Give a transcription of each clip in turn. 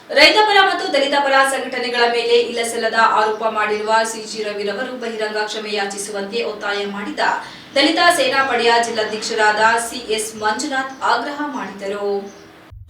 ರೈತ ಪರ ಮತ್ತು ದಲಿತ ಪರ ಸಂಘಟನೆಗಳ ಮೇಲೆ ಇಲ್ಲಸಲ್ಲದ ಆರೋಪ ಮಾಡಿರುವ ಸಿಜಿ ರವಿರವರು ಬಹಿರಂಗ ಕ್ಷಮೆ ಯಾಚಿಸುವಂತೆ ಒತ್ತಾಯ ಮಾಡಿದ ದಲಿತ ಸೇನಾ ಪಡೆಯ ಜಿಲ್ಲಾಧ್ಯಕ್ಷರಾದ ಸಿಎಸ್ ಮಂಜುನಾಥ್ ಆಗ್ರಹ ಮಾಡಿದರು.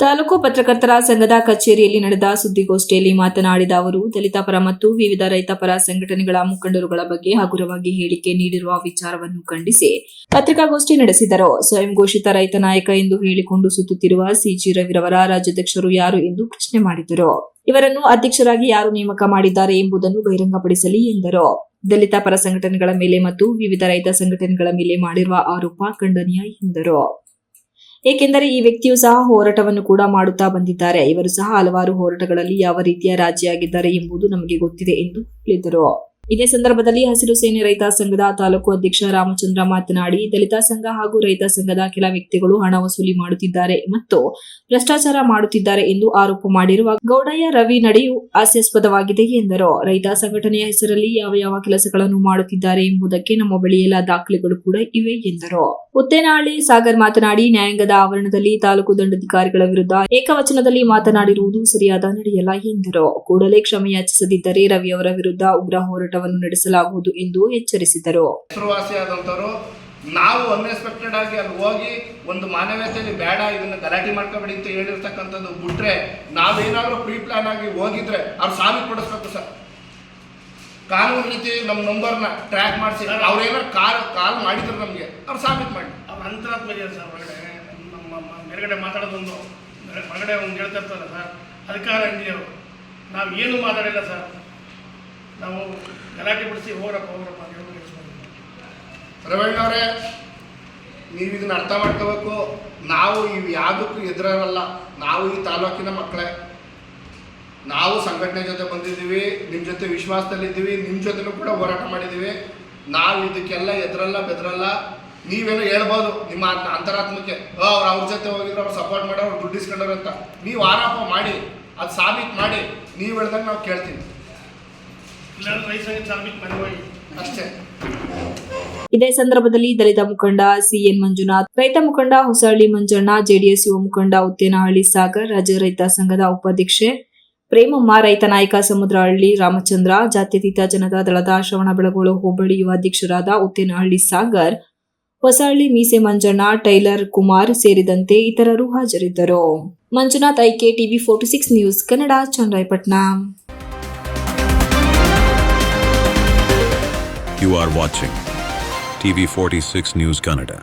ತಾಲೂಕು ಪತ್ರಕರ್ತರ ಸಂಘದ ಕಚೇರಿಯಲ್ಲಿ ನಡೆದ ಸುದ್ದಿಗೋಷ್ಠಿಯಲ್ಲಿ ಮಾತನಾಡಿದ ಅವರು, ದಲಿತ ಪರ ಮತ್ತು ವಿವಿಧ ರೈತ ಪರ ಸಂಘಟನೆಗಳ ಮುಖಂಡರುಗಳ ಬಗ್ಗೆ ಹಗುರವಾಗಿ ಹೇಳಿಕೆ ನೀಡಿರುವ ವಿಚಾರವನ್ನು ಖಂಡಿಸಿ ಪತ್ರಿಕಾಗೋಷ್ಠಿ ನಡೆಸಿದರು. ಸ್ವಯಂ ಘೋಷಿತ ರೈತ ನಾಯಕ ಎಂದು ಹೇಳಿಕೊಂಡು ಸುತ್ತುತ್ತಿರುವ ಸಿಜಿ ರವಿರವರ ರಾಜ್ಯಾಧ್ಯಕ್ಷರು ಯಾರು ಎಂದು ಪ್ರಶ್ನೆ ಮಾಡಿದರು. ಇವರನ್ನು ಅಧ್ಯಕ್ಷರಾಗಿ ಯಾರು ನೇಮಕ ಮಾಡಿದ್ದಾರೆ ಎಂಬುದನ್ನು ಬಹಿರಂಗಪಡಿಸಲಿ ಎಂದರು. ದಲಿತ ಪರ ಸಂಘಟನೆಗಳ ಮೇಲೆ ಮತ್ತು ವಿವಿಧ ರೈತ ಸಂಘಟನೆಗಳ ಮೇಲೆ ಮಾಡಿರುವ ಆರೋಪ ಖಂಡನೀಯ ಎಂದರು. ಏಕೆಂದರೆ ಈ ವ್ಯಕ್ತಿಯು ಸಹ ಹೋರಾಟವನ್ನು ಕೂಡ ಮಾಡುತ್ತಾ ಬಂದಿದ್ದಾರೆ. ಇವರು ಸಹ ಹಲವಾರು ಹೋರಾಟಗಳಲ್ಲಿ ಯಾವ ರೀತಿಯ ರಾಜಿಯಾಗಿದ್ದಾರೆ ಎಂಬುದು ನಮಗೆ ಗೊತ್ತಿದೆ ಎಂದು ಹೇಳಿದರು. ಇದೇ ಸಂದರ್ಭದಲ್ಲಿ ಹಸಿರು ಸೇನೆ ರೈತ ಸಂಘದ ತಾಲೂಕು ಅಧ್ಯಕ್ಷ ರಾಮಚಂದ್ರ ಮಾತನಾಡಿ, ದಲಿತ ಸಂಘ ಹಾಗೂ ರೈತ ಸಂಘದ ಕೆಲ ವ್ಯಕ್ತಿಗಳು ಹಣ ವಸೂಲಿ ಮಾಡುತ್ತಿದ್ದಾರೆ ಮತ್ತು ಭ್ರಷ್ಟಾಚಾರ ಮಾಡುತ್ತಿದ್ದಾರೆ ಎಂದು ಆರೋಪ ಮಾಡಿರುವ ಗೌಡಯ್ಯ ರವಿ ನಡೆಯು ಹಾಸ್ಯಾಸ್ಪದವಾಗಿದೆ ಎಂದರು. ರೈತ ಸಂಘಟನೆಯ ಹೆಸರಲ್ಲಿ ಯಾವ ಕೆಲಸಗಳನ್ನು ಮಾಡುತ್ತಿದ್ದಾರೆ ಎಂಬುದಕ್ಕೆ ನಮ್ಮ ಬಳಿ ಎಲ್ಲ ದಾಖಲೆಗಳು ಕೂಡ ಇವೆ ಎಂದರು. ಉತ್ತೇನಹಳ್ಳಿ ಸಾಗರ್ ಮಾತನಾಡಿ, ನ್ಯಾಯಾಂಗದ ಆವರಣದಲ್ಲಿ ತಾಲೂಕು ದಂಡಾಧಿಕಾರಿಗಳ ವಿರುದ್ಧ ಏಕವಚನದಲ್ಲಿ ಮಾತನಾಡಿರುವುದು ಸರಿಯಾದ ನಡೆಯಲ್ಲ ಎಂದರು. ಕೂಡಲೇ ಕ್ಷಮೆ ಯಾಚಿಸದಿದ್ದರೆ ರವಿಯವರ ವಿರುದ್ಧ ಉಗ್ರ ಹೋರಾಟವನ್ನು ನಡೆಸಲಾಗುವುದು ಎಂದು ಎಚ್ಚರಿಸಿದರು. ನಾವು ಅನ್ಎಕ್ಸ್ಪೆಕ್ಟೆಡ್ ಆಗಿ ಅಲ್ಲಿ ಹೋಗಿ ಒಂದು ಮಾನವೀಯತೆಯಲ್ಲಿ ಬೇಡ, ಇದನ್ನ ಗಲಾಟೆ ಮಾಡ್ಕೋಬೇಡಿ ಅಂತ ಹೇಳಿರ್ತಕ್ಕಂಥದ್ದು ಬಿಟ್ರೆ, ನಾವೇನಾದ್ರೂ ಪ್ರೀ ಪ್ಲಾನ್ ಆಗಿ ಹೋಗಿದ್ರೆ ಅವ್ರು ಸಾಬೀತುಪಡಿಸ್ಬೇಕು ಸರ್. ಕಾನೂನು ರೀತಿ ನಮ್ಮ ನಂಬರ್ನ ಟ್ರ್ಯಾಕ್ ಮಾಡಿಸಿ ಅವ್ರೇನಾರು ಕಾಲ್ ಮಾಡಿದ್ರು ನಮಗೆ ಅವ್ರು ಸಾಬೀತು ಮಾಡಿ. ಅವ್ರ ಅಂತರಾತ್ಮ ಇದೆ ಸರ್. ಹೊರಗಡೆ ನಮ್ಮ ಮೇಲ್ಗಡೆ ಮಾತಾಡೋದೊಂದು, ಹೊರಗಡೆ ಒಂದು ಹೇಳ್ತಾ ಇರ್ತಾರೆ ಸರ್, ಅಧಿಕಾರ ಇಂಡಿಯವರು. ನಾವು ಏನು ಮಾತಾಡಿಲ್ಲ ಸರ್. ನಾವು ಗಲಾಟೆ ಬಿಡಿಸಿ ಹೋಗ್ರಪ್ಪ ರವೀಣ್ ಅವರೇ, ನೀವು ಇದನ್ನ ಅರ್ಥ ಮಾಡ್ಕೋಬೇಕು. ನಾವು ಇವು ಯಾವುದಕ್ಕೂ ಎದುರಲ್ಲ. ನಾವು ಈ ತಾಲೂಕಿನ ಮಕ್ಕಳೇ. ನಾವು ಸಂಘಟನೆ ಜೊತೆ ಬಂದಿದ್ದೀವಿ, ನಿಮ್ಮ ಜೊತೆ ವಿಶ್ವಾಸದಲ್ಲಿದ್ದೀವಿ, ನಿಮ್ಮ ಜೊತೆನೂ ಕೂಡ ಹೋರಾಟ ಮಾಡಿದ್ದೀವಿ. ನಾವು ಇದಕ್ಕೆಲ್ಲ ಎದುರಲ್ಲ ಬೆದರಲ್ಲ. ನೀವೇನೋ ಹೇಳ್ಬೋದು ನಿಮ್ಮ ಅಂತರಾತ್ಮಕ್ಕೆ, ಅವ್ರ ಜೊತೆ ಹೋಗಿದ್ರು, ಅವ್ರು ಸಪೋರ್ಟ್ ಮಾಡಿ ಅವ್ರು ದುಡ್ಡು ಇಸ್ಕೊಂಡವ್ರು ಅಂತ. ನೀವು ಆರೋಪ ಮಾಡಿ, ಅದು ಸಾಬೀತು ಮಾಡಿ, ನೀವು ಹೇಳ್ದಂಗೆ ನಾವು ಕೇಳ್ತೀವಿ. ಅಷ್ಟೇ. ಇದೇ ಸಂದರ್ಭದಲ್ಲಿ ದಲಿತ ಮುಖಂಡ ಸಿಎನ್ ಮಂಜುನಾಥ್, ರೈತ ಮುಖಂಡ ಹೊಸಹಳ್ಳಿ ಮಂಜಣ್ಣ, ಜೆಡಿಎಸ್ ಯುವ ಮುಖಂಡ ಉತ್ತೇನಹಳ್ಳಿ ಸಾಗರ್, ರಾಜ್ಯ ರೈತ ಸಂಘದ ಉಪಾಧ್ಯಕ್ಷೆ ಪ್ರೇಮಮ್ಮ, ರೈತ ನಾಯಕ ಸಮುದ್ರಹಳ್ಳಿ ರಾಮಚಂದ್ರ, ಜಾತ್ಯತೀತ ಜನತಾ ದಳದ ಶ್ರವಣಬೆಳಗೊಳ ಹೋಬಳಿ ಯುವ ಅಧ್ಯಕ್ಷರಾದ ಉತ್ತೇನಹಳ್ಳಿ ಸಾಗರ್, ಹೊಸಹಳ್ಳಿ ಮೀಸೆ ಮಂಜಣ್ಣ, ಟೈಲರ್ ಕುಮಾರ್ ಸೇರಿದಂತೆ ಇತರರು ಹಾಜರಿದ್ದರು. ಮಂಜುನಾಥ್, ಐಕೆ TV 46 news Kannada, Channarayapatna. You are watching TV 46 News Kannada.